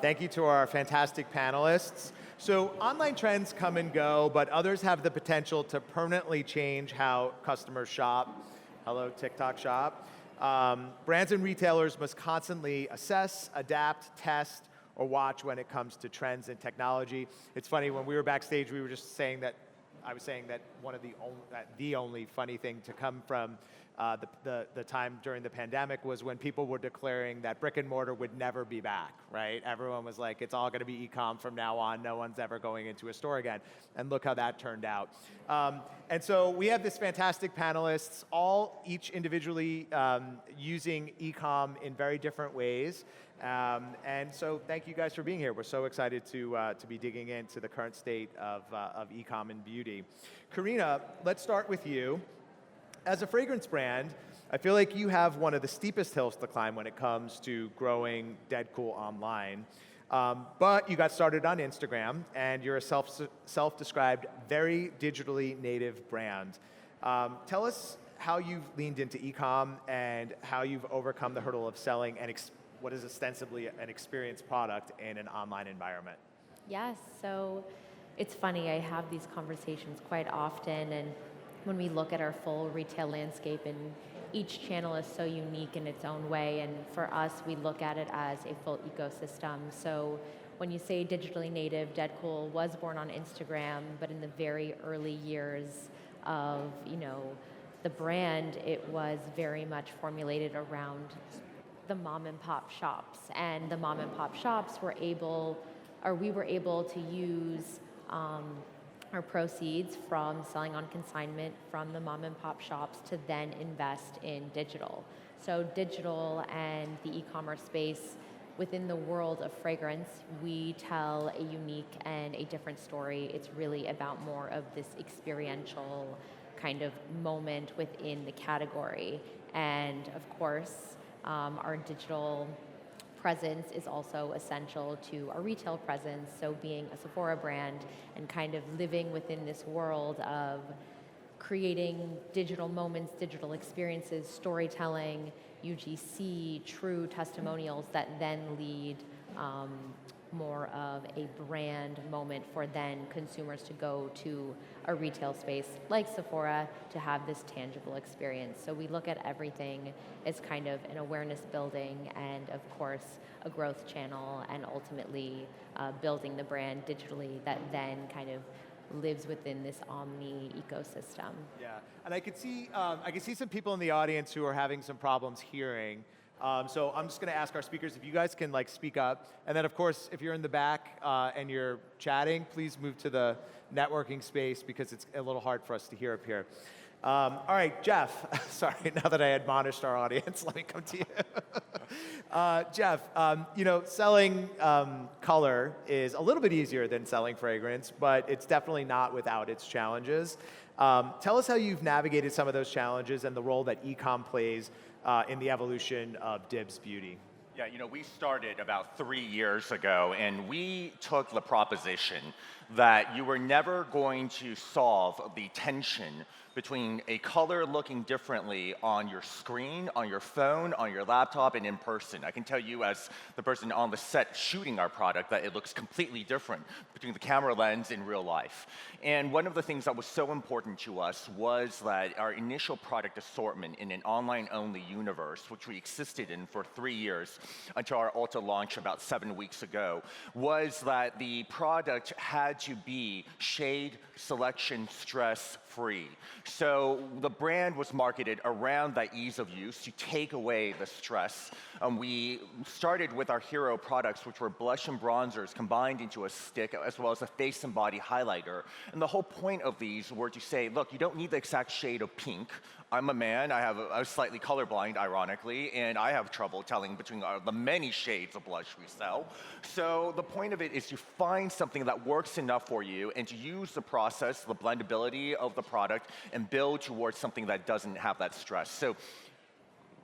Thank you to our fantastic panelists. So online trends come and go, but others have the potential to permanently change how customers shop. Hello, TikTok shop. Brands and retailers must constantly assess, adapt, test, or watch when it comes to trends and technology. It's funny, when we were backstage, we were just saying that, I was saying that one of the only funny thing to come from the time during the pandemic was when people were declaring that brick and mortar would never be back, right? Everyone was like, it's all gonna be e-com from now on, no one's ever going into a store again. And look how that turned out. And so we have this fantastic panelists, each individually using e-com in very different ways. And so thank you guys for being here. We're so excited to be digging into the current state of e-com and beauty. Carina, let's start with you. As a fragrance brand, I feel like you have one of the steepest hills to climb when it comes to growing DedCool online. But you got started on Instagram, and you're a self-described, very digitally native brand. Tell us how you've leaned into e-com and how you've overcome the hurdle of selling what is ostensibly an experienced product in an online environment. Yes, so it's funny, I have these conversations quite often, and when we look at our full retail landscape, and each channel is so unique in its own way, and for us, we look at it as a full ecosystem. So when you say digitally native, DedCool was born on Instagram, but in the very early years of the brand, it was very much formulated around the mom and pop shops, and the mom and pop shops we were able to use our proceeds from selling on consignment from the mom and pop shops to then invest in digital. So digital and the e-commerce space, within the world of fragrance, we tell a unique and a different story. It's really about more of this experiential kind of moment within the category. And of course, our digital presence is also essential to our retail presence. So being a Sephora brand and kind of living within this world of creating digital moments, digital experiences, storytelling, UGC, true testimonials that then lead more of a brand moment for then consumers to go to a retail space like Sephora to have this tangible experience. So we look at everything as kind of an awareness building and of course a growth channel, and ultimately building the brand digitally that then kind of lives within this omni ecosystem. Yeah, and I can see some people in the audience who are having some problems hearing. So I'm just going to ask our speakers if you guys can speak up, and then of course if you're in the back and you're chatting, please move to the networking space because it's a little hard for us to hear up here. All right, Jeff. Sorry, now that I admonished our audience, let me come to you. Jeff, selling color is a little bit easier than selling fragrance, but it's definitely not without its challenges. Tell us how you've navigated some of those challenges and the role that e-com plays in the evolution of DIBS Beauty. Yeah, we started about 3 years ago, and we took the proposition that you were never going to solve the tension between a color looking differently on your screen, on your phone, on your laptop, and in person. I can tell you as the person on the set shooting our product that it looks completely different between the camera lens in real life. And one of the things that was so important to us was that our initial product assortment in an online-only universe, which we existed in for 3 years until our Ulta launch about 7 weeks ago, was that the product had to be shade, selection, stress-free. So the brand was marketed around that ease of use to take away the stress. We started with our hero products, which were blush and bronzers combined into a stick, as well as a face and body highlighter. And the whole point of these were to say, look, you don't need the exact shade of pink. I'm a man, I'm slightly colorblind, ironically, and I have trouble telling between the many shades of blush we sell. So the point of it is to find something that works enough for you and to use the process, the blendability of the product, and build towards something that doesn't have that stress. So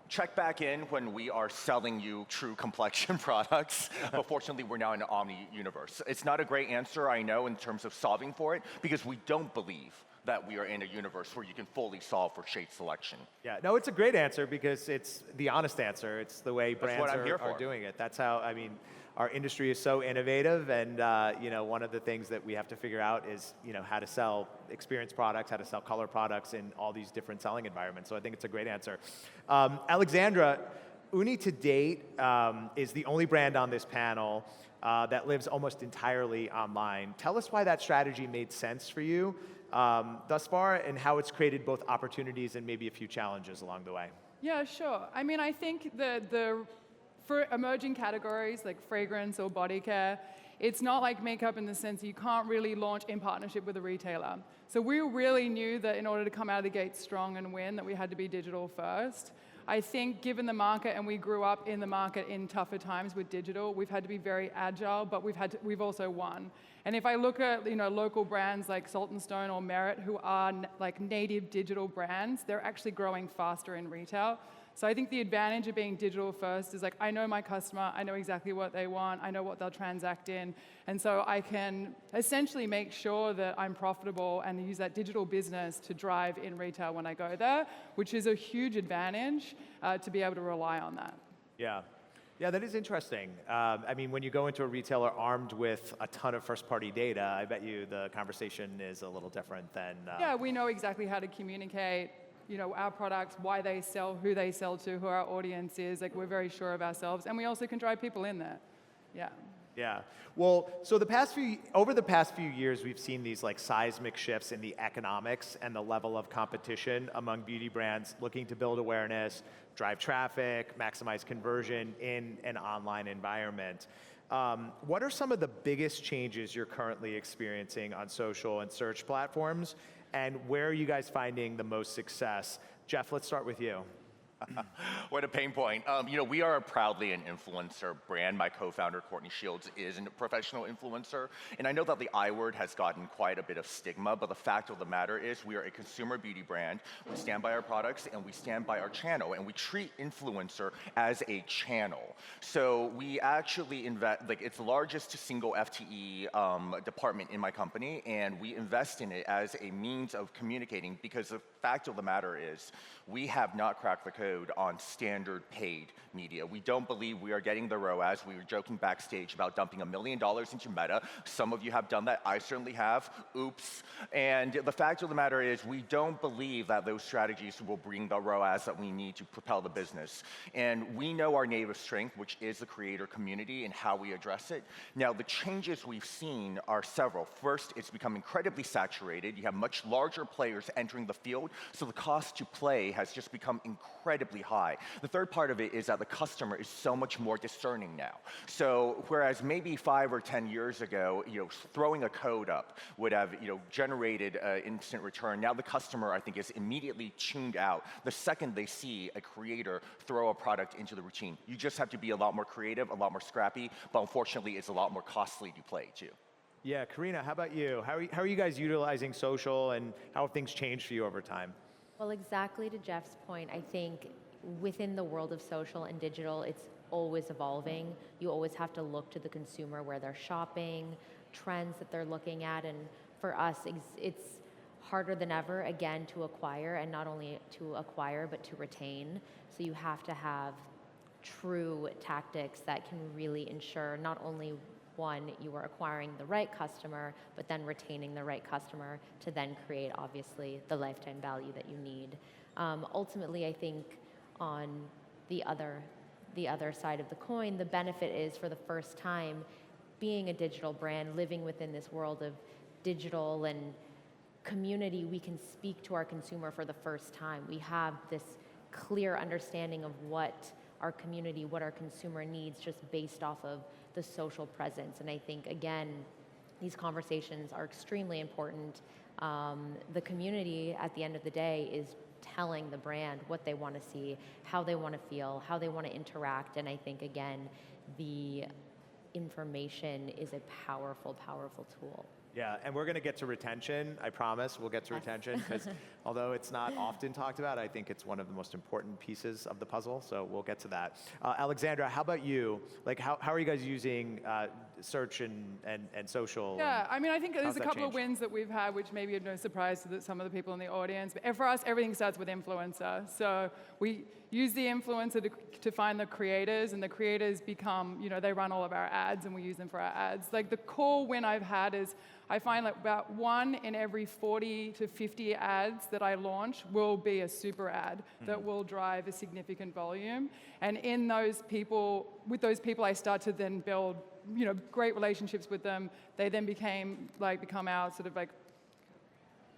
check back in when we are selling you true complexion products. But fortunately, we're now in an omni universe. It's not a great answer, I know, in terms of solving for it, because we don't believe that we are in a universe where you can fully solve for shade selection. Yeah, no, it's a great answer because it's the honest answer. It's the way brands what I'm here are for. doing it. That's how, I mean, our industry is so innovative, and one of the things that we have to figure out is how to sell experience products, how to sell color products in all these different selling environments. So I think it's a great answer. Alexandra, Uni to date is the only brand on this panel that lives almost entirely online. Tell us why that strategy made sense for you thus far, and how it's created both opportunities and maybe a few challenges along the way. Yeah, sure. I mean, I think for emerging categories like fragrance or body care, it's not like makeup in the sense that you can't really launch in partnership with a retailer. So we really knew that in order to come out of the gate strong and win, that we had to be digital first. I think given the market, and we grew up in the market in tougher times with digital, we've had to be very agile, but we've also won. And if I look at local brands like Salt and Stone or Merit, who are like native digital brands, they're actually growing faster in retail. So I think the advantage of being digital first is like, I know my customer, I know exactly what they want, I know what they'll transact in, and so I can essentially make sure that I'm profitable and use that digital business to drive in retail when I go there, which is a huge advantage to be able to rely on that. Yeah. Yeah, that is interesting. I mean, when you go into a retailer armed with a ton of first-party data, I bet you the conversation is a little different than... Yeah, we know exactly how to communicate our products, why they sell, who they sell to, who our audience is. Like, we're very sure of ourselves, and we also can drive people in there. Yeah. Yeah. Well, so over the past few years, we've seen these like seismic shifts in the economics and the level of competition among beauty brands looking to build awareness, drive traffic, maximize conversion in an online environment. What are some of the biggest changes you're currently experiencing on social and search platforms, and where are you guys finding the most success? Jeff, let's start with you. What a pain point. We are proudly an influencer brand. My co-founder, Courtney Shields, is a professional influencer. And I know that the I word has gotten quite a bit of stigma, but the fact of the matter is we are a consumer beauty brand. We stand by our products and we stand by our channel, and we treat influencer as a channel. So we actually invest, it's the largest single FTE department in my company, and we invest in it as a means of communicating, because the fact of the matter is we have not cracked the code on standard paid media. We don't believe we are getting the ROAS. We were joking backstage about dumping $1 million into Meta. Some of you have done that. I certainly have. Oops. And the fact of the matter is we don't believe that those strategies will bring the ROAS that we need to propel the business. And we know our native strength, which is the creator community, and how we address it. Now, the changes we've seen are several. First, it's become incredibly saturated. You have much larger players entering the field, so the cost to play has just become incredibly high. The third part of it is that the customer is so much more discerning now. So whereas maybe 5 or 10 years ago, throwing a code up would have, generated instant return. Now the customer, I think, is immediately tuned out the second they see a creator throw a product into the routine. You just have to be a lot more creative, a lot more scrappy, but unfortunately, it's a lot more costly to play too. Yeah, Carina, how about you? How are you guys utilizing social, and how have things changed for you over time? Well, exactly to Jeff's point, I think within the world of social and digital, it's always evolving. You always have to look to the consumer, where they're shopping, trends that they're looking at, and for us, it's harder than ever, again, to acquire, and not only to acquire, but to retain. So you have to have true tactics that can really ensure not only one, you are acquiring the right customer, but then retaining the right customer to then create, obviously, the lifetime value that you need. Ultimately, I think on the other side of the coin, the benefit is, for the first time, being a digital brand, living within this world of digital and community, we can speak to our consumer for the first time. We have this clear understanding of what our community, what our consumer needs, just based off of the social presence. And I think, again, these conversations are extremely important. The community, at the end of the day, is telling the brand what they want to see, how they want to feel, how they want to interact. And I think, again, the information is a powerful, powerful tool. Yeah, and we're going to get to retention. I promise we'll get to retention because although it's not often talked about, I think it's one of the most important pieces of the puzzle. So we'll get to that. Alexandra, how about you? Like, how are you guys using search and social? Yeah, I mean, I think there's how's a that couple of changed? wins that we've had, which maybe are no surprise to some of the people in the audience. But for us, everything starts with influencer. So we use the influencer to find the creators, and the creators become, they run all of our ads, and we use them for our ads. Like the core win I've had is I find like about 1 in every 40 to 50 ads that I launch will be a super ad that will drive a significant volume. And in those people, with those people, I start to then build, great relationships with them. They then become our sort of like,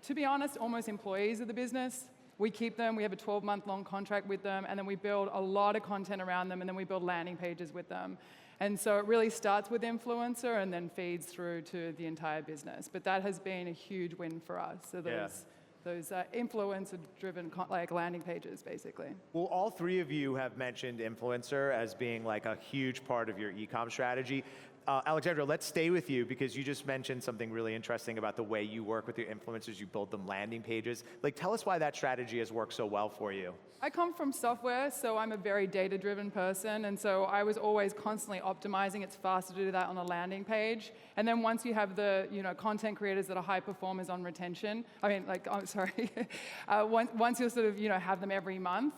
to be honest, almost employees of the business. We keep them, we have a 12-month long contract with them, and then we build a lot of content around them, and then we build landing pages with them. And so it really starts with influencer and then feeds through to the entire business. But that has been a huge win for us. So those influencer-driven landing pages, basically. Well, all three of you have mentioned influencer as being like a huge part of your e-com strategy. Alexandra, let's stay with you because you just mentioned something really interesting about the way you work with your influencers. You build them landing pages. Like, tell us why that strategy has worked so well for you. I come from software, so I'm a very data-driven person, and so I was always constantly optimizing. It's faster to do that on a landing page. And then once you have the content creators that are high performers on retention, once you sort of have them every month,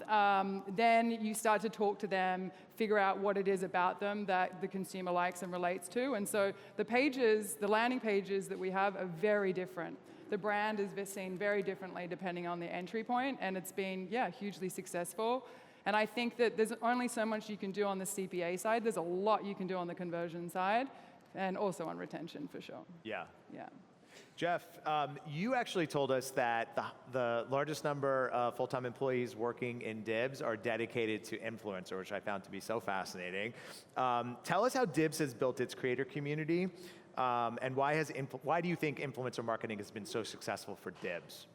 then you start to talk to them, figure out what it is about them that the consumer likes and relates to. And so the landing pages that we have are very different. The brand is seen very differently depending on the entry point, and it's been, hugely successful. And I think that there's only so much you can do on the CPA side. There's a lot you can do on the conversion side, and also on retention for sure. Yeah. Yeah. Jeff, you actually told us that the largest number of full-time employees working in DIBS are dedicated to influencer, which I found to be so fascinating. Tell us how DIBS has built its creator community, and why do you think influencer marketing has been so successful for DIBS?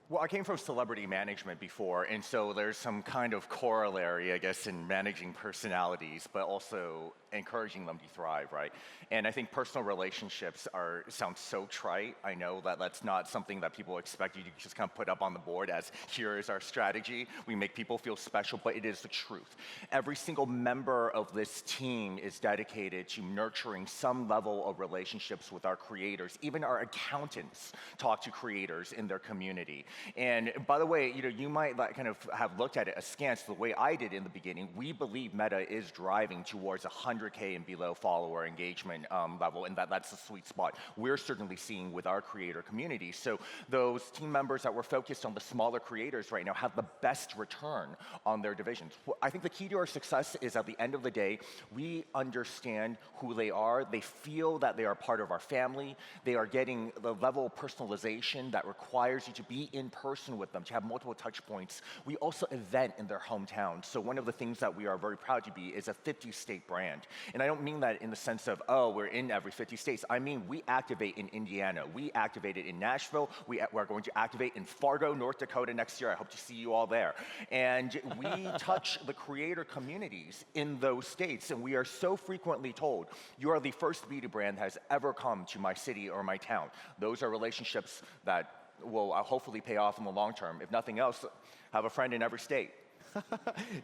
Well, I came from celebrity management before, and so there's some kind of corollary, I guess, in managing personalities, but also encouraging them to thrive, right? And I think personal relationships sound so trite. I know that that's not something that people expect you to just kind of put up on the board as here is our strategy. We make people feel special, but it is the truth. Every single member of this team is dedicated to nurturing some level of relationships with our creators. Even our accountants talk to creators in their community. And by the way, you might kind of have looked at it askance the way I did in the beginning. We believe Meta is driving towards 100K and below follower engagement level, and that's the sweet spot we're certainly seeing with our creator community. So those team members that were focused on the smaller creators right now have the best return on their divisions. I think the key to our success is at the end of the day, we understand who they are. They feel that they are part of our family. They are getting the level of personalization that requires you to be in person with them, to have multiple touch points. We also event in their hometown. So one of the things that we are very proud to be is a 50-state brand. And I don't mean that in the sense of, oh, we're in every 50 states. I mean, we activate in Indiana. We activated in Nashville. We're going to activate in Fargo, North Dakota next year. I hope to see you all there. And we touch the creator communities in those states. And we are so frequently told, you are the first beauty brand that has ever come to my city or my town. Those are relationships that will hopefully pay off in the long term. If nothing else, have a friend in every state.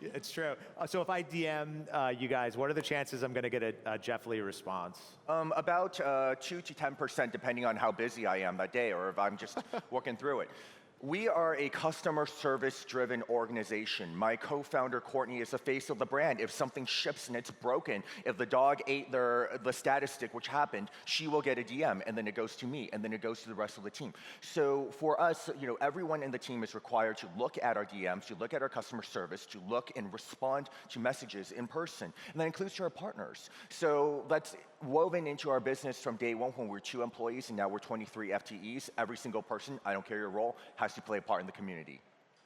It's true. So if I DM you guys, what are the chances I'm going to get a Jeff Lee response? About 2 to 10%, depending on how busy I am that day or if I'm just working through it. We are a customer service-driven organization. My co-founder, Courtney, is the face of the brand. If something ships and it's broken, if the dog ate the status stick, which happened, she will get a DM, and then it goes to me, and then it goes to the rest of the team. So for us, everyone in the team is required to look at our DMs, to look at our customer service, to look and respond to messages in person. And that includes to our partners. So that's woven into our business from day one when we were 2 employees and now we're 23 FTEs. Every single person, I don't care your role, has to play a part in the community.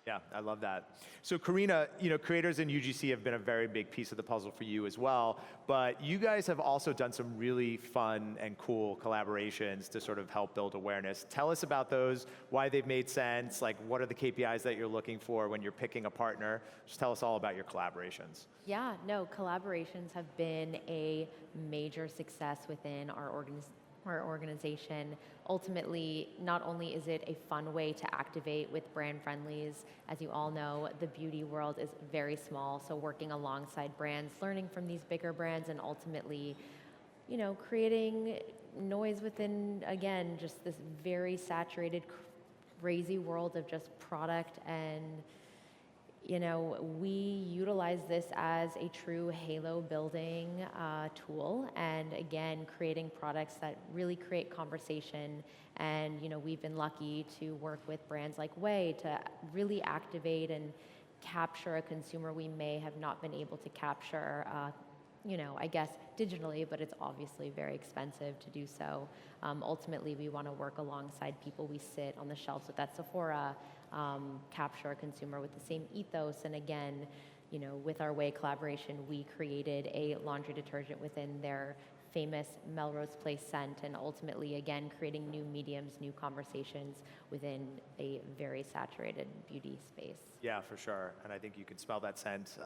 Yeah, I love that. So Carina, creators in UGC have been a very big piece of the puzzle for you as well, but you guys have also done some really fun and cool collaborations to sort of help build awareness. Tell us about those, why they've made sense, like what are the KPIs that you're looking for when you're picking a partner? Just tell us all about your collaborations. Yeah, no, collaborations have been a major success within our our organization. Ultimately, not only is it a fun way to activate with brand friendlies, as you all know, the beauty world is very small, so working alongside brands, learning from these bigger brands, and ultimately, creating noise within, again, just this very saturated, crazy world of just product. And we utilize this as a true halo building tool, and again, creating products that really create conversation. And we've been lucky to work with brands like Way to really activate and capture a consumer we may have not been able to capture, I guess digitally, but it's obviously very expensive to do so. Ultimately, we want to work alongside people we sit on the shelves with at Sephora, capture a consumer with the same ethos. And again, with our Way collaboration, we created a laundry detergent within their famous Melrose Place scent, and ultimately, again, creating new mediums, new conversations within a very saturated beauty space. Yeah, for sure. And I think you can smell that scent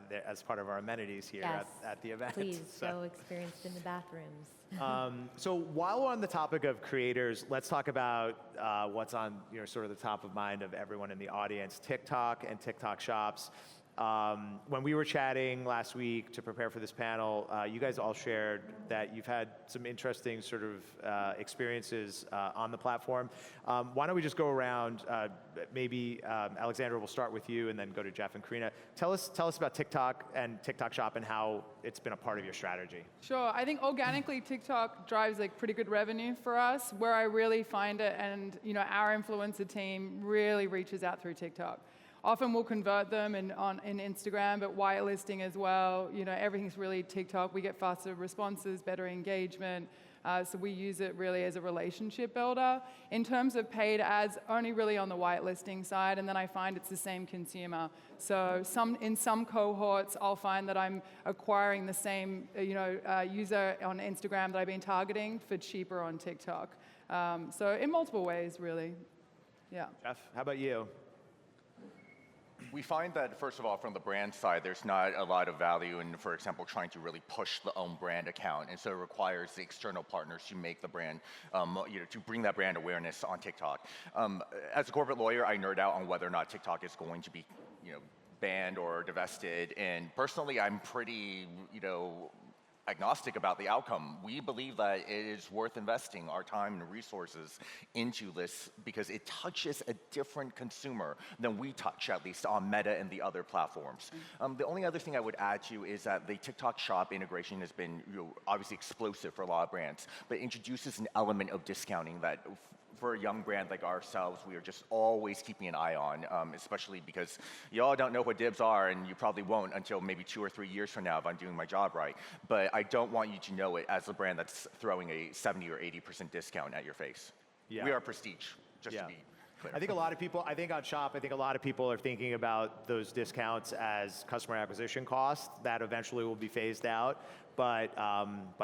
there as part of our amenities here Yes. at the event. Please, so experienced in the bathrooms. So while we're on the topic of creators, let's talk about what's on sort of the top of mind of everyone in the audience, TikTok and TikTok shops. When we were chatting last week to prepare for this panel, you guys all shared that you've had some interesting sort of experiences on the platform. Why don't we just go around, maybe Alexandra, we'll start with you and then go to Jeff and Carina. Tell us about TikTok and TikTok Shop and how it's been a part of your strategy. Sure. I think organically TikTok drives pretty good revenue for us. Where I really find it, and our influencer team really reaches out through TikTok. Often we'll convert them in Instagram, but whitelisting as well. Everything's really TikTok. We get faster responses, better engagement. So we use it really as a relationship builder. In terms of paid ads, only really on the whitelisting side, and then I find it's the same consumer. So in some cohorts, I'll find that I'm acquiring the same user on Instagram that I've been targeting for cheaper on TikTok. So in multiple ways, really. Yeah. Jeff, how about you? We find that, first of all, from the brand side, there's not a lot of value in, for example, trying to really push the own brand account. And so it requires the external partners to make the brand, to bring that brand awareness on TikTok. As a corporate lawyer, I nerd out on whether or not TikTok is going to be, banned or divested. And personally, I'm pretty, agnostic about the outcome. We believe that it is worth investing our time and resources into this because it touches a different consumer than we touch, at least on Meta and the other platforms. The only other thing I would add to is that the TikTok shop integration has been obviously explosive for a lot of brands, but introduces an element of discounting that for a young brand like ourselves, we are just always keeping an eye on, especially because y'all don't know what DIBS are, and you probably won't until maybe 2 or 3 years from now if I'm doing my job right. But I don't want you to know it as a brand that's throwing a 70 or 80% discount at your face. Yeah. We are prestige, just to be clear. I think a lot of people, on Shop, a lot of people are thinking about those discounts as customer acquisition costs that eventually will be phased out. But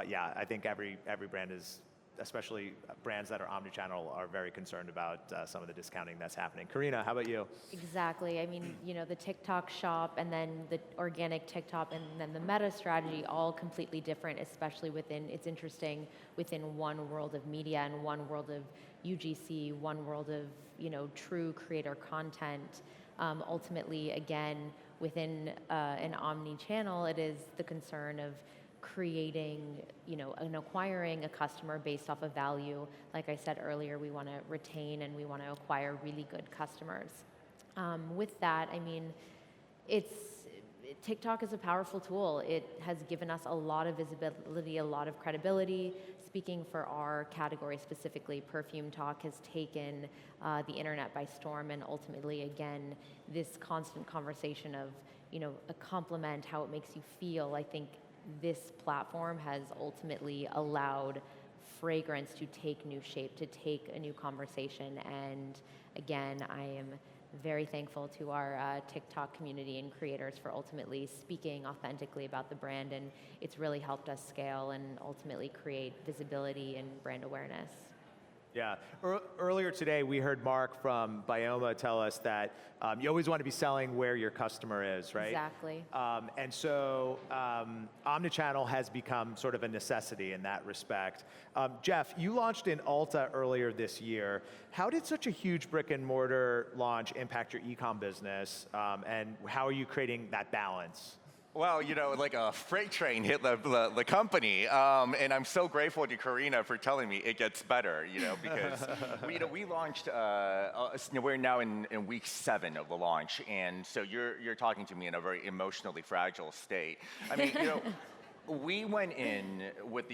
yeah, I think every brand is, especially brands that are omnichannel, are very concerned about some of the discounting that's happening. Karina, how about you? Exactly. I mean, the TikTok shop and then the organic TikTok and then the Meta strategy, all completely different, especially it's interesting within one world of media and one world of UGC, one world of, true creator content. Ultimately, again, within an omni-channel, it is the concern of creating, and acquiring a customer based off of value. Like I said earlier, we want to retain and we want to acquire really good customers. With that, TikTok is a powerful tool. It has given us a lot of visibility, a lot of credibility. Speaking for our category specifically, Perfume Talk has taken the internet by storm, and ultimately, again, this constant conversation of, a compliment, how it makes you feel. I think this platform has ultimately allowed fragrance to take new shape, to take a new conversation. And again, I am very thankful to our TikTok community and creators for ultimately speaking authentically about the brand, and it's really helped us scale and ultimately create visibility and brand awareness. Yeah. Earlier today, we heard Mark from Bioma tell us that you always want to be selling where your customer is, right? Exactly. And so omnichannel has become sort of a necessity in that respect. Jeff, you launched in Ulta earlier this year. How did such a huge brick and mortar launch impact your e-com business? And how are you creating that balance? Well, like a freight train hit the company, and I'm so grateful to Carina for telling me it gets better, because we launched. We're now in week 7 of the launch, and so you're talking to me in a very emotionally fragile state. I mean, we went in with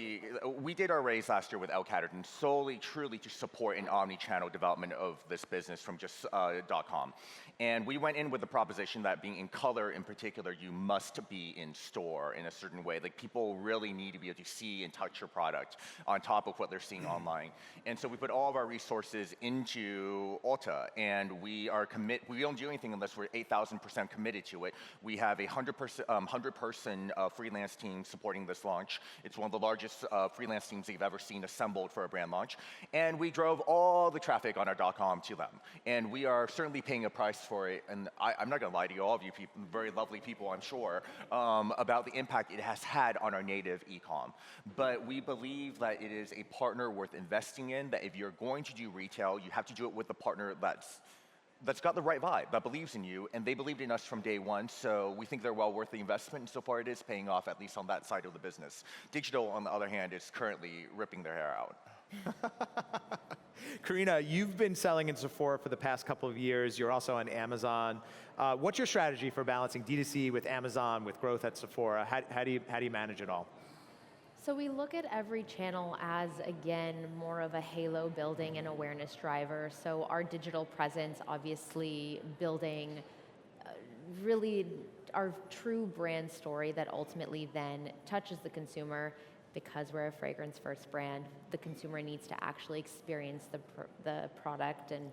we did our raise last year with El Caterton solely, truly to support an omni-channel development of this business from just .com. And we went in with the proposition that being in color in particular, you must be in store in a certain way. Like people really need to be able to see and touch your product on top of what they're seeing online. And so we put all of our resources into Ulta, and we don't do anything unless we're 8,000% committed to it. We have a 100-person freelance team supporting this launch. It's one of the largest freelance teams that you've ever seen assembled for a brand launch. And we drove all the traffic on our .com to them. And we are certainly paying a price for it. And I'm not going to lie to you, all of you people, very lovely people, I'm sure, about the impact it has had on our native e-com. But we believe that it is a partner worth investing in, that if you're going to do retail, you have to do it with a partner that's got the right vibe, that believes in you, and they believed in us from day one, so we think they're well worth the investment, and so far it is paying off, at least on that side of the business. Digital, on the other hand, is currently ripping their hair out. Carina, you've been selling in Sephora for the past couple of years. You're also on Amazon. What's your strategy for balancing D2C with Amazon, with growth at Sephora? How do you manage it all? So we look at every channel as, again, more of a halo building and awareness driver. So our digital presence, obviously building really our true brand story that ultimately then touches the consumer. Because we're a fragrance first brand, the consumer needs to actually experience the product and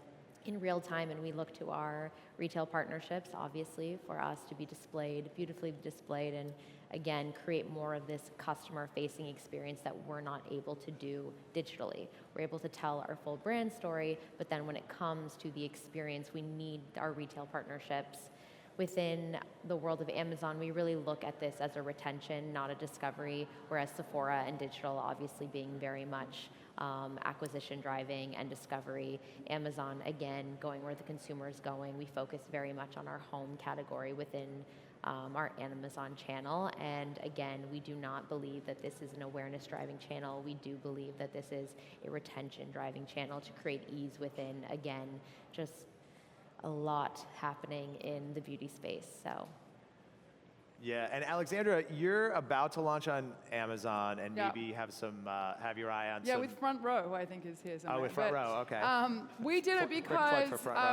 in real time, and we look to our retail partnerships, obviously, for us to be displayed, beautifully displayed, and again, create more of this customer-facing experience that we're not able to do digitally. We're able to tell our full brand story, but then when it comes to the experience, we need our retail partnerships. Within the world of Amazon, we really look at this as a retention, not a discovery, whereas Sephora and digital obviously being very much acquisition driving and discovery. Amazon, again, going where the consumer is going. We focus very much on our home category within our Amazon channel. And again, we do not believe that this is an awareness driving channel. We do believe that this is a retention driving channel to create ease within, again, just a lot happening in the beauty space, so. Yeah, and Alexandra, you're about to launch on Amazon and maybe have your eye on some. Yeah, with Front Row, I think is here somewhere. Oh, with Front Row, okay. We did it because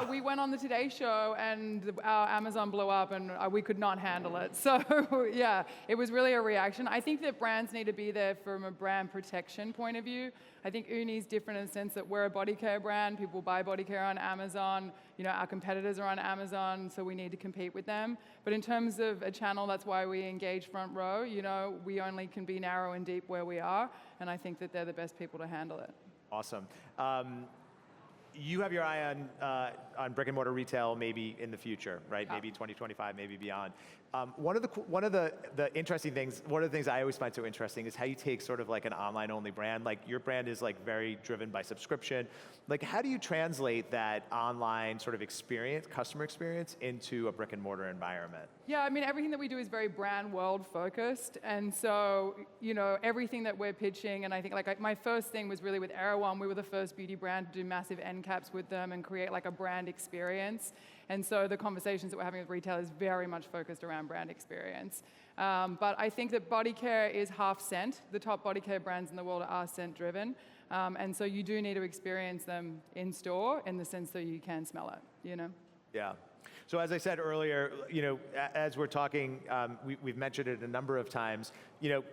we went on the Today Show and our Amazon blew up and we could not handle it. So yeah, it was really a reaction. I think that brands need to be there from a brand protection point of view. I think Uni's different in the sense that we're a body care brand. People buy body care on Amazon. Our competitors are on Amazon, so we need to compete with them. But in terms of a channel, that's why we engage Front Row. We only can be narrow and deep where we are, and I think that they're the best people to handle it. Awesome. You have your eye on brick and mortar retail maybe in the future, right? Yeah. Maybe 2025, maybe beyond. One of the interesting things, one of the things I always find so interesting is how you take sort of like an online only brand. Like your brand is like very driven by subscription. Like how do you translate that online sort of experience, customer experience, into a brick and mortar environment? Yeah, I mean, everything that we do is very brand world focused. And so, everything that we're pitching, and I think like my first thing was really with Erewhon. We were the first beauty brand to do massive end caps with them and create like a brand experience. And so the conversations that we're having with retail is very much focused around brand experience. But I think that body care is half scent. The top body care brands in the world are scent driven. And so you do need to experience them in store in the sense that you can smell it, Yeah. So as I said earlier, as we're talking, we've mentioned it a number of times,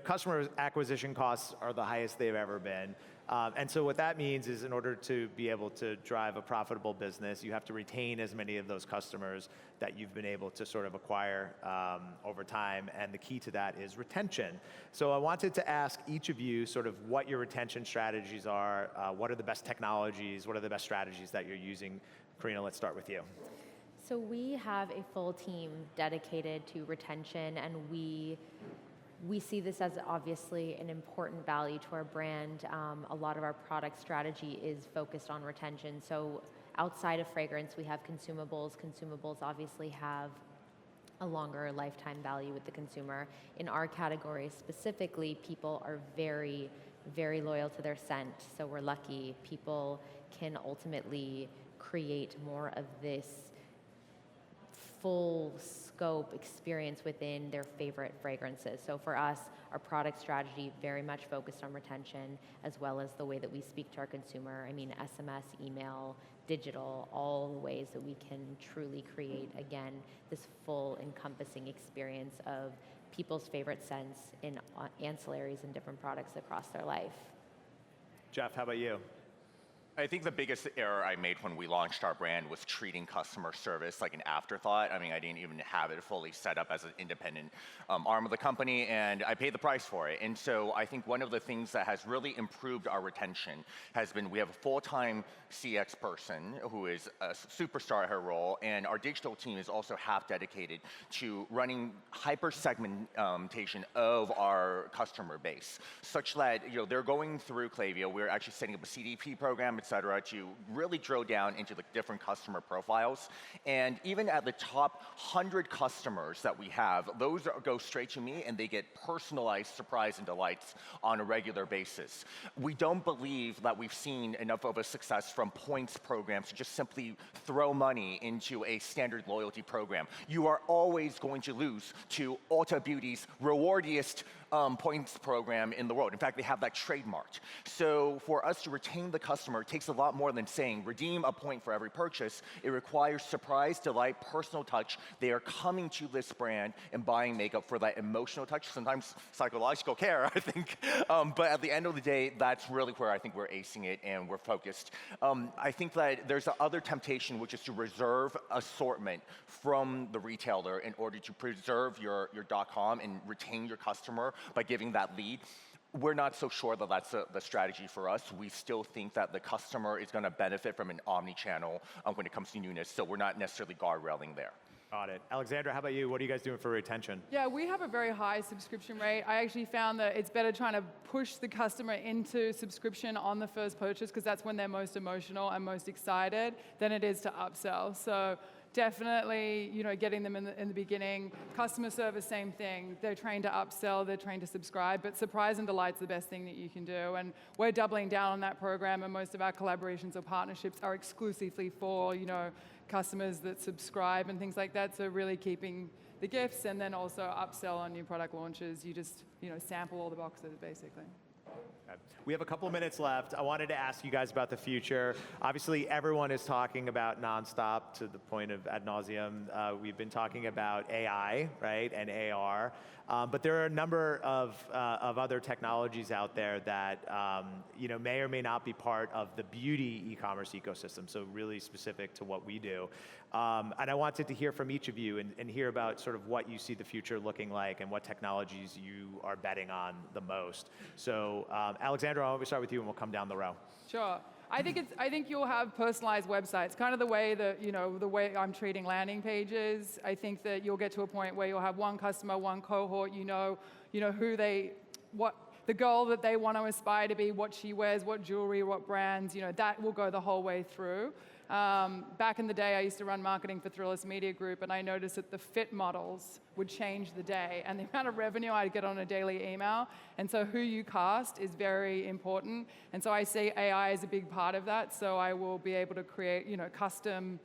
customer acquisition costs are the highest they've ever been. And so what that means is in order to be able to drive a profitable business, you have to retain as many of those customers that you've been able to sort of acquire over time. And the key to that is retention. So I wanted to ask each of you sort of what your retention strategies are, what are the best technologies, what are the best strategies that you're using. Carina, let's start with you. So we have a full team dedicated to retention, and we see this as obviously an important value to our brand. A lot of our product strategy is focused on retention. So outside of fragrance, we have consumables. Consumables obviously have a longer lifetime value with the consumer. In our category specifically, people are very, very loyal to their scent. So we're lucky. People can ultimately create more of this full scope experience within their favorite fragrances. So for us, our product strategy very much focused on retention, as well as the way that we speak to our consumer. I mean, SMS, email, digital, all the ways that we can truly create, again, this full encompassing experience of people's favorite scents in ancillaries and different products across their life. Jeff, how about you? I think the biggest error I made when we launched our brand was treating customer service like an afterthought. I mean, I didn't even have it fully set up as an independent arm of the company, and I paid the price for it. And so I think one of the things that has really improved our retention has been we have a full-time CX person who is a superstar at her role, and our digital team is also half dedicated to running hyper-segmentation of our customer base, such that they're going through Klaviyo. We're actually setting up a CDP program, et cetera, to really drill down into the different customer profiles. And even at the top 100 customers that we have, those go straight to me and they get personalized surprise and delights on a regular basis. We don't believe that we've seen enough of a success from points programs to just simply throw money into a standard loyalty program. You are always going to lose to Ulta Beauty's rewardiest points program in the world. In fact, they have that trademarked. So for us to retain the customer, it takes a lot more than saying redeem a point for every purchase. It requires surprise, delight, personal touch. They are coming to this brand and buying makeup for that emotional touch, sometimes psychological care, I think. But at the end of the day, that's really where I think we're acing it and we're focused. I think that there's other temptation, which is to reserve assortment from the retailer in order to preserve your .com and retain your customer by giving that lead. We're not so sure that that's the strategy for us. We still think that the customer is going to benefit from an omni-channel when it comes to newness, so we're not necessarily guardrailing there. Got it. Alexandra, how about you? What are you guys doing for retention? Yeah, we have a very high subscription rate. I actually found that it's better trying to push the customer into subscription on the first purchase, because that's when they're most emotional and most excited, than it is to upsell. So definitely, getting them in the beginning. Customer service, same thing. They're trained to upsell, they're trained to subscribe, but surprise and delight's the best thing that you can do. And we're doubling down on that program, and most of our collaborations or partnerships are exclusively for, customers that subscribe and things like that. So really keeping the gifts, and then also upsell on new product launches. You just, sample all the boxes, basically. We have a couple minutes left. I wanted to ask you guys about the future. Obviously, everyone is talking about nonstop to the point of ad nauseum. We've been talking about AI, right, and AR. But there are a number of other technologies out there that may or may not be part of the beauty e-commerce ecosystem, so really specific to what we do. And I wanted to hear from each of you and hear about sort of what you see the future looking like and what technologies you are betting on the most. So Alexandra, I'll start with you and we'll come down the row. Sure. I think you'll have personalized websites, kind of the way that, the way I'm treating landing pages. I think that you'll get to a point where you'll have one customer, one cohort, what the girl that they want to aspire to be, what she wears, what jewelry, what brands, that will go the whole way through. Back in the day, I used to run marketing for Thrillist Media Group, and I noticed that the fit models would change the day, and the amount of revenue I'd get on a daily email. And so who you cast is very important. And so I see AI as a big part of that. So I will be able to create, custom,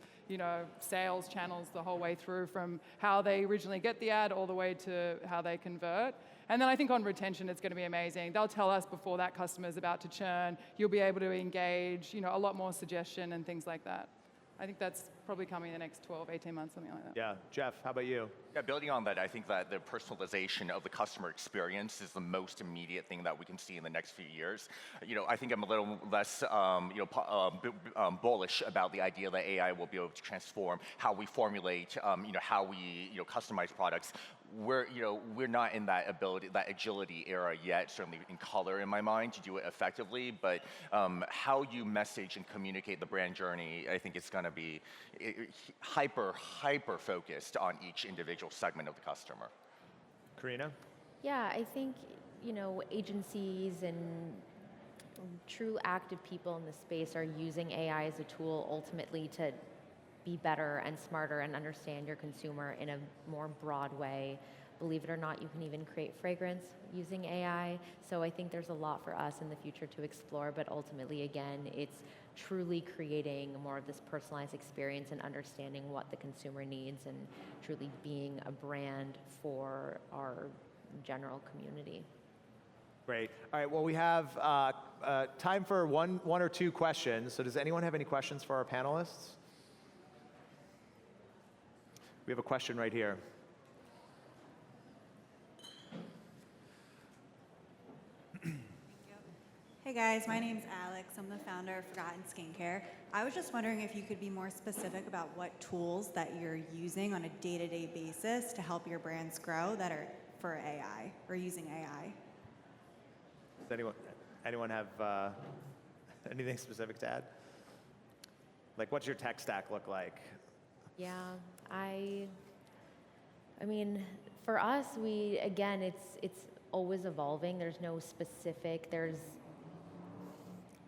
sales channels the whole way through, from how they originally get the ad all the way to how they convert. And then I think on retention, it's going to be amazing. They'll tell us before that customer's about to churn. You'll be able to engage, a lot more suggestion and things like that. I think that's probably coming in the next 12, 18 months, something like that. Yeah, Jeff, how about you? Yeah, building on that, I think that the personalization of the customer experience is the most immediate thing that we can see in the next few years. I think I'm a little less, bullish about the idea that AI will be able to transform how we formulate, how we, customize products. We're not in that agility era yet, certainly in color in my mind, to do it effectively, but how you message and communicate the brand journey, I think it's going to be hyper focused on each individual segment of the customer. Carina? Yeah, I think, agencies and true active people in the space are using AI as a tool ultimately to be better and smarter and understand your consumer in a more broad way. Believe it or not, you can even create fragrance using AI. So I think there's a lot for us in the future to explore, but ultimately, again, it's truly creating more of this personalized experience and understanding what the consumer needs and truly being a brand for our general community. Great. All right, well, we have time for one or two questions. So does anyone have any questions for our panelists? We have a question right here. Hey guys, my name's Alex. I'm the founder of Forgotten Skincare. I was just wondering if you could be more specific about what tools that you're using on a day-to-day basis to help your brands grow that are for AI or using AI. Does anyone have anything specific to add? Like, what's your tech stack look like? Yeah, I mean, for us, it's always evolving. There's no specific,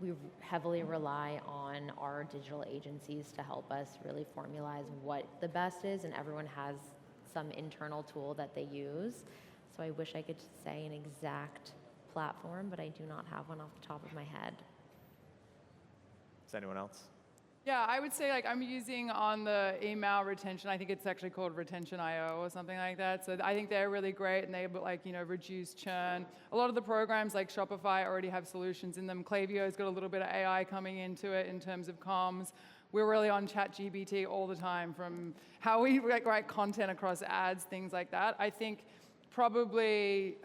we heavily rely on our digital agencies to help us really formalize what the best is, and everyone has some internal tool that they use. So I wish I could say an exact platform, but I do not have one off the top of my head. Does anyone else? Yeah, I would say I'm using on the email retention, I think it's actually called Retention.io or something like that. So I think they're really great and they reduce churn. A lot of the programs like Shopify already have solutions in them. Klaviyo's got a little bit of AI coming into it in terms of comms. We're really on ChatGPT all the time, from how we write content across ads, things like that. I think probably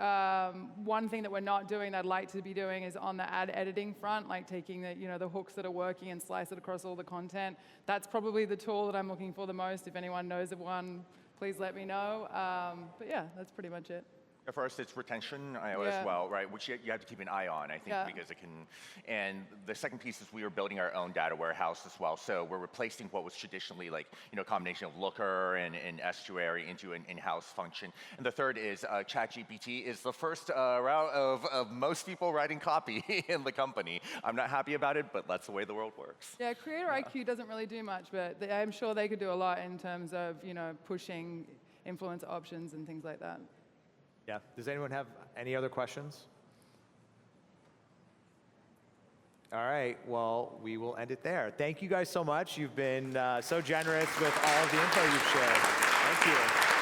one thing that we're not doing that I'd like to be doing is on the ad editing front, like taking the hooks that are working and slice it across all the content. That's probably the tool that I'm looking for the most. If anyone knows of one, please let me know. But yeah, that's pretty much it. First, it's Retention.io as well, right? Which you have to keep an eye on, I think, because it can. And the second piece is we are building our own data warehouse as well. So we're replacing what was traditionally a combination of Looker and Estuary into an in-house function. And the third is ChatGPT is the first route of most people writing copy in the company. I'm not happy about it, but that's the way the world works. Yeah, Creator IQ doesn't really do much, but I'm sure they could do a lot in terms of pushing influencer options and things like that. Yeah. Does anyone have any other questions? All right. Well, we will end it there. Thank you guys so much. You've been so generous with all of the info you've shared. Thank you.